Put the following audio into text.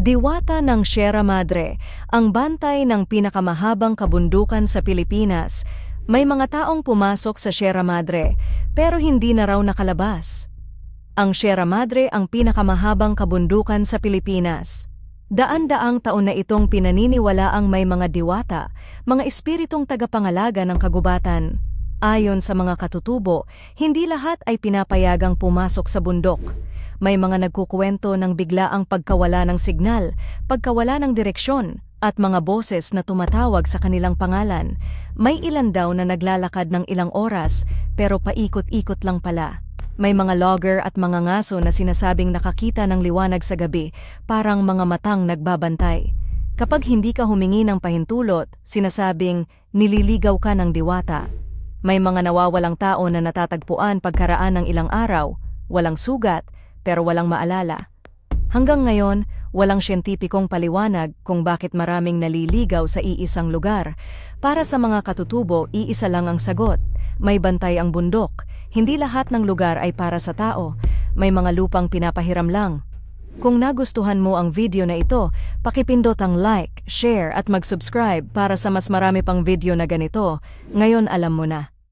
Diwata ng Sierra Madre, ang bantay ng pinakamahabang kabundukan sa Pilipinas. May mga taong pumasok sa Sierra Madre, pero hindi na raw nakalabas. Ang Sierra Madre ang pinakamahabang kabundukan sa Pilipinas. Daan-daang taon na itong pinaniniwalaang may mga diwata, mga espiritong tagapangalaga ng kagubatan. Ayon sa mga katutubo, hindi lahat ay pinapayagang pumasok sa bundok. May mga nagkukuwento ng biglaang pagkawala ng signal, pagkawala ng direksyon, at mga boses na tumatawag sa kanilang pangalan. May ilan daw na naglalakad ng ilang oras, pero paikot-ikot lang pala. May mga logger at mga ngaso na sinasabing nakakita ng liwanag sa gabi, parang mga matang nagbabantay. Kapag hindi ka humingi ng pahintulot, sinasabing nililigaw ka ng diwata. May mga nawawalang tao na natatagpuan pagkaraan ng ilang araw, walang sugat, pero walang maalala. Hanggang ngayon, walang siyentipikong paliwanag kung bakit maraming naliligaw sa iisang lugar. Para sa mga katutubo, iisa lang ang sagot. May bantay ang bundok. Hindi lahat ng lugar ay para sa tao. May mga lupang pinapahiram lang. Kung nagustuhan mo ang video na ito, pakipindot ang like, share at mag-subscribe para sa mas marami pang video na ganito. Ngayon alam mo na.